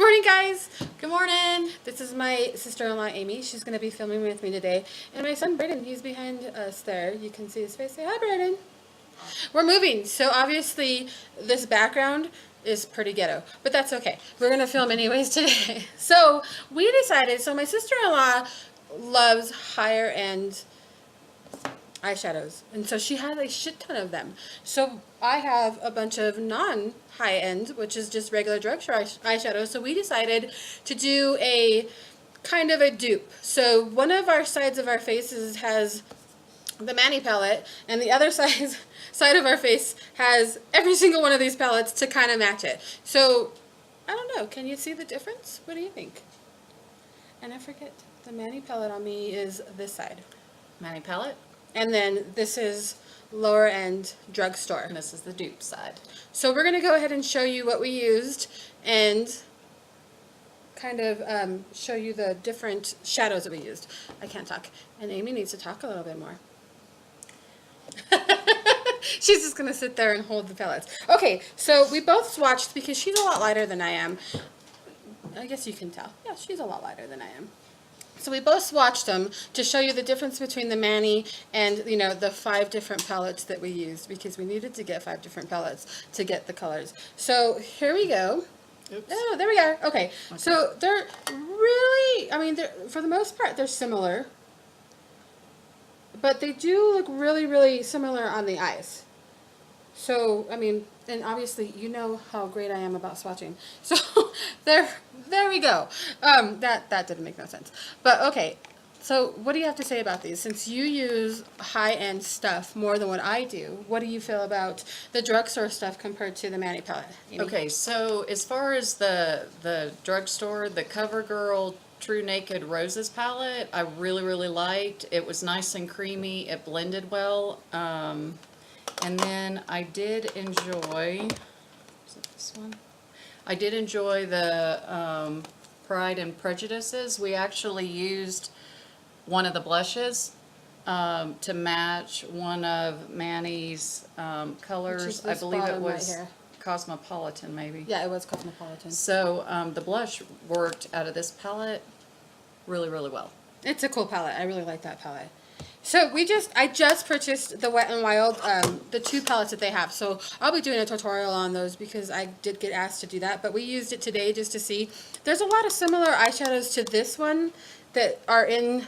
morning, guys. Good morning. This is my sister-in-law, Amy. She's going to be filming with me today. And my son, Brayden, he's behind us there. You can see his face. Say hi, Brayden. We're moving, so obviously this background is pretty ghetto, but that's okay. We're going to film anyways today. So we decided, so my sister-in-law loves higher-end eyeshadows, and so she has a shit ton of them. So I have a bunch of non-high end, which is just regular drugstore eyeshadows. So we decided to do a kind of a dupe. So one of our sides of our faces has the Manny palette, and the other side of our face has every single one of these palettes to kind of match it. So I don't know, can you see the difference? What do you think? And I forget, the Manny palette on me is this side. Manny palette. And then this is lower end drugstore. And this is the dupe side. So we're going to go ahead and show you what we used and kind of show you the different shadows that we used. I can't talk. And Amy needs to talk a little bit more. She's just going to sit there and hold the pellets. Okay, so we both swatched because she's a lot lighter than I am. I guess you can tell. Yeah, she's a lot lighter than I am. So we both swatched them to show you the difference between the Manny and, you know, the 5 different palettes that we used, because we needed to get 5 different palettes to get the colors. So here we go. Oops. Oh, there we are. Okay. So they're really, I mean, for the most part, they're similar. But they do look really, really similar on the eyes. So, I mean, and obviously you know how great I am about swatching. So there we go. That didn't make no sense. But okay, so what do you have to say about these? Since you use high-end stuff more than what I do, what do you feel about the drugstore stuff compared to the Manny palette? Amy? Okay, so as far as the drugstore, the CoverGirl True Naked Roses palette, I really liked. It was nice and creamy. It blended well. And then I did enjoy, is it this one? I did enjoy the Pride and Prejudices. We actually used one of the blushes to match one of Manny's colors. I believe it was Cosmopolitan, maybe. Yeah, it was Cosmopolitan. So the blush worked out of this palette really well. It's a cool palette. I really like that palette. So I just purchased the Wet n Wild, the 2 palettes that they have. So I'll be doing a tutorial on those because I did get asked to do that. But we used it today just to see. There's a lot of similar eyeshadows to this one that are in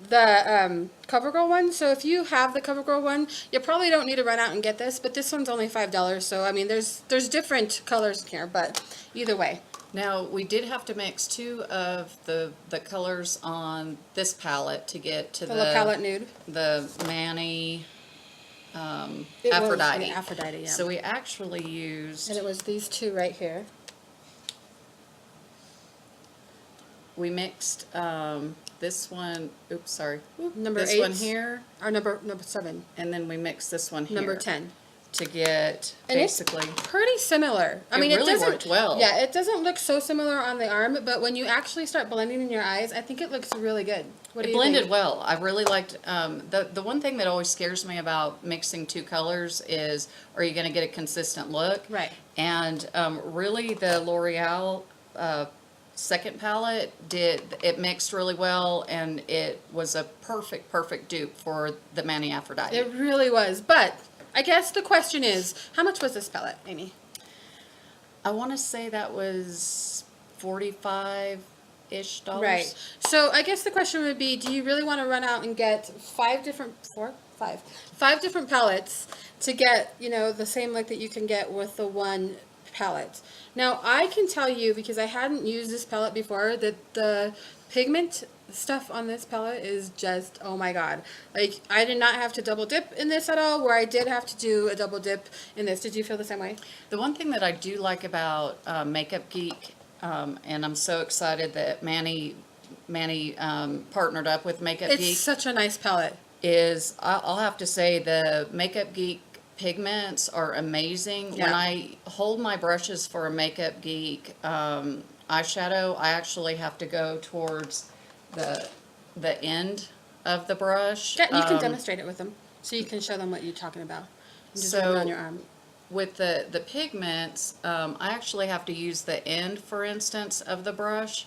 the CoverGirl one. So if you have the CoverGirl one, you probably don't need to run out and get this. But this one's only $5. So I mean, there's different colors in here. But either way. Now, we did have to mix 2 of the colors on this palette to get to the palette nude. The Manny Aphrodite. Aphrodite, yeah. So we actually used... And it was these 2 right here. We mixed this one, oops, sorry. Number 8. This one here. Or number 7. And then we mixed this one here. Number 10. To get and basically it's pretty similar. I mean, really it doesn't worked well. Yeah, it doesn't look so similar on the arm, but when you actually start blending in your eyes, I think it looks really good. What do you think? It blended well. I really liked the one thing that always scares me about mixing 2 colors is, are you going to get a consistent look? Right. And really the L'Oreal second palette it mixed really well, and it was a perfect dupe for the Manny Aphrodite. It really was. But I guess the question is, how much was this palette, I want to say that was $45-ish. Right. So I guess the question would be, do you really want to run out and get 5 different palettes to get, you know, the same look that you can get with the one palette? Now, I can tell you, because I hadn't used this palette before, that the pigment stuff on this palette is just, oh my god. Like, I did not have to double dip in this at all, where I did have to do a double dip in this. Did you feel the same way? The one thing that I do like about Makeup Geek, and I'm so excited that Manny partnered up with Makeup Geek. It's such a nice palette. Is I'll have to say the Makeup Geek pigments are amazing. Yeah. When I hold my brushes for a Makeup Geek eyeshadow, I actually have to go towards the end of the brush. Yeah, you can demonstrate it with them, so you can show them what you're talking about. And just rub it on your arm. with the pigments, I actually have to use the end, for instance, of the brush,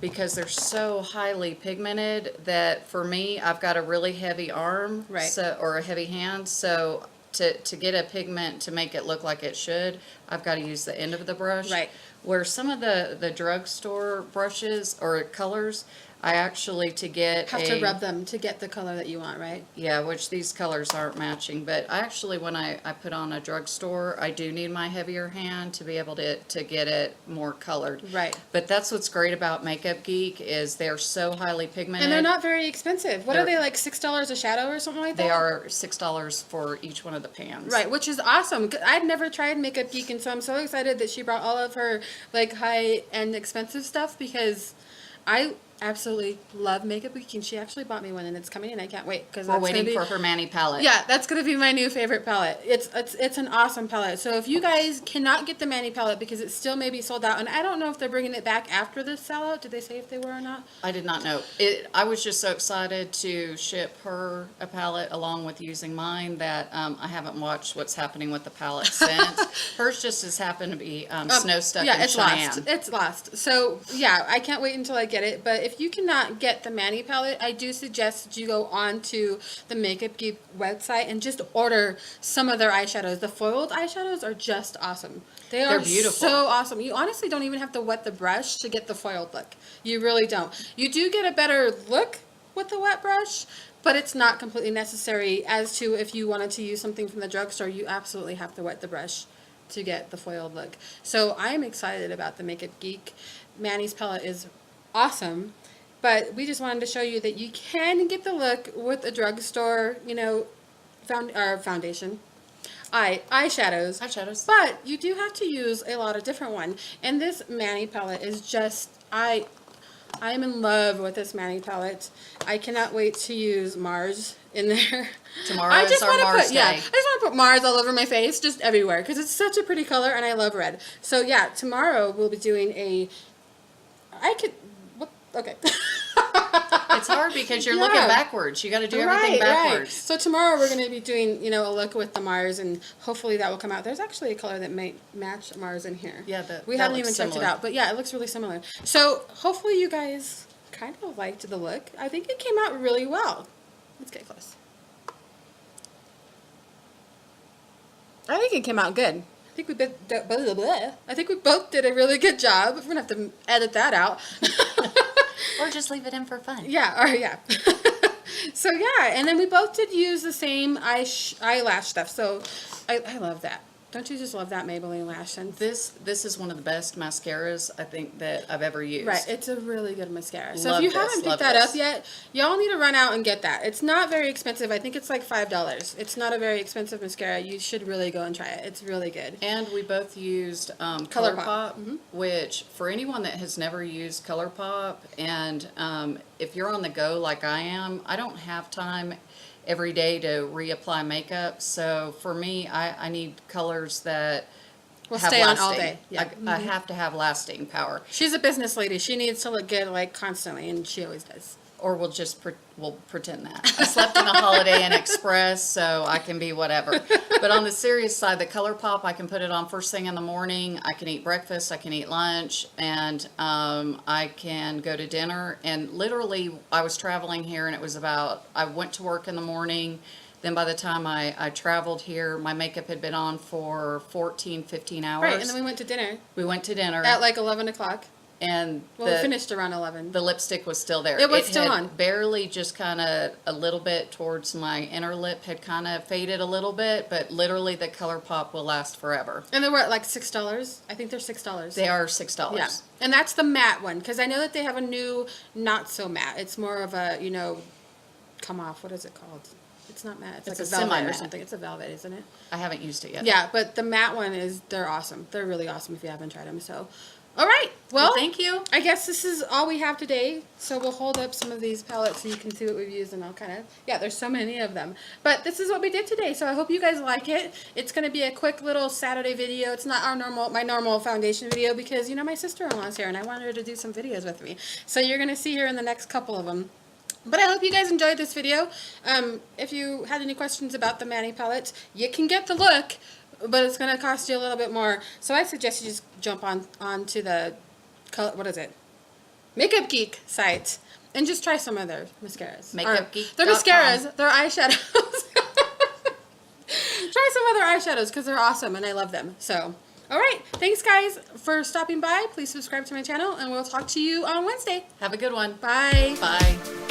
because they're so highly pigmented that for me, I've got a really heavy arm, Right. so, or a heavy hand, so to get a pigment to make it look like it should, I've got to use the end of the brush. Right. Where some of the drugstore brushes or colors, I actually to get Have to rub them to get the color that you want, right? yeah, which these colors aren't matching, but I actually, when I put on a drugstore, I do need my heavier hand to be able to get it more colored. Right. But that's what's great about Makeup Geek is they're so highly pigmented. And they're not very expensive. What are They're- they, like $6 a shadow or something like that? They are $6 for each one of the pans. Right, which is awesome. I'd never tried Makeup Geek, and so I'm so excited that she brought all of her like high-end expensive stuff because I absolutely love Makeup Geek, and she actually bought me one, and it's coming, and I can't wait because We're waiting for her Manny palette. Yeah, that's gonna be my new favorite palette. It's an awesome palette. So if you guys cannot get the Manny palette because it's still maybe sold out, and I don't know if they're bringing it back after this sellout. Did they say if they were or not? I did not know. I was just so excited to ship her a palette along with using mine that I haven't watched what's happening with the palette since. Hers just has happened to be snow stuck Yeah, in it's Cheyenne. lost. It's lost. So yeah, I can't wait until I get it. But if you cannot get the Manny palette, I do suggest that you go on to the Makeup Geek website and just order some of their eyeshadows. The foiled eyeshadows are just awesome. They're beautiful. So awesome. You honestly don't even have to wet the brush to get the foiled look. You really don't. You do get a better look with the wet brush, but it's not completely necessary. As to if you wanted to use something from the drugstore, you absolutely have to wet the brush to get the foiled look. So I'm excited about the Makeup Geek. Manny's palette is awesome, but we just wanted to show you that you can get the look with a drugstore, you know, foundation, eyeshadows. Eyeshadows. But you do have to use a lot of different ones. And this Manny palette is just, I am in love with this Manny palette. I cannot wait to use Mars in there. Tomorrow I is just our wanna Mars put, yeah, I Day. just want to put Mars all over my face, just everywhere, because it's such a pretty color, and I love red. So yeah, tomorrow we'll be doing okay. It's hard because you're looking Yeah. backwards. You got to do everything Right. backwards. So tomorrow we're going to be doing, you know, a look with the Mars, and hopefully that will come out. There's actually a color that might match Mars in here. Yeah, we that haven't looks even checked it similar. out, but yeah, it looks really similar. So hopefully you guys kind of liked the look. I think it came out really well. Let's get close. I think it came out good. I think we both did a really good job. We're gonna have to edit that out. Or just leave it in for fun. Yeah, or yeah. So yeah, and then we both did use the same eyelash stuff. So I love that. Don't you just love that Maybelline Lash Sense? This is one of the best mascaras I think that I've ever used. Right, it's a really good mascara. So Love if you this, haven't love picked that this. up yet, y'all need to run out and get that. It's not very expensive. I think it's like $5. It's not a very expensive mascara. You should really go and try it. It's really good. And we both used ColourPop. ColourPop, which for anyone that has never used ColourPop, and if you're on the go like I am, I don't have time every day to reapply makeup. So for me, I need colors that We'll have stay on lasting. all day. Yeah. I have to have lasting power. She's a business lady. She needs to look good like constantly, and she always does. Or we'll pretend that. I slept in a Holiday Inn Express, so I can be whatever. But on the serious side, the ColourPop, I can put it on first thing in the morning. I can eat breakfast, I can eat lunch, and I can go to dinner. And literally, I was traveling here, and it was I went to work in the morning. Then by the time I traveled here, my makeup had been on for 14, 15 hours. Right, and then we went to dinner We went to dinner. at like 11 o'clock. And Well, we finished around 11. the lipstick was still there. It was still had on. Barely just kind of a little bit towards my inner lip had kind of faded a little bit, but literally the ColourPop will last forever. And they were at like $6. I think they're $6. They are $6. Yeah. And that's the matte one, because I know that they have a new not so matte. It's more of a, you know, come off. What is it called? It's not matte. It's like It's a a velvet or semi-matte. something. It's a velvet, isn't it? I haven't used it yet. Yeah, but the matte one they're awesome. They're really awesome if you haven't tried them. So, all right. Well, Thank you. I guess this is all we have today. So we'll hold up some of these palettes so you can see what we've used, and I'll kind of, yeah, there's so many of them. But this is what we did today. So I hope you guys like it. It's going to be a quick little Saturday video. It's not my normal foundation video because, you know, my sister-in-law's here and I wanted her to do some videos with me. So you're going to see her in the next couple of them. But I hope you guys enjoyed this video. If you had any questions about the Manny palettes, you can get the look, but it's going to cost you a little bit more. So I suggest you just jump onto the, what is it? Makeup Geek site and just try some of their mascaras. MakeupGeek.com. They're mascaras. They're eyeshadows. Try some other eyeshadows because they're awesome and I love them. So, all right. Thanks, guys, for stopping by. Please subscribe to my channel and we'll talk to you on Wednesday. Have a good one. Bye. Bye.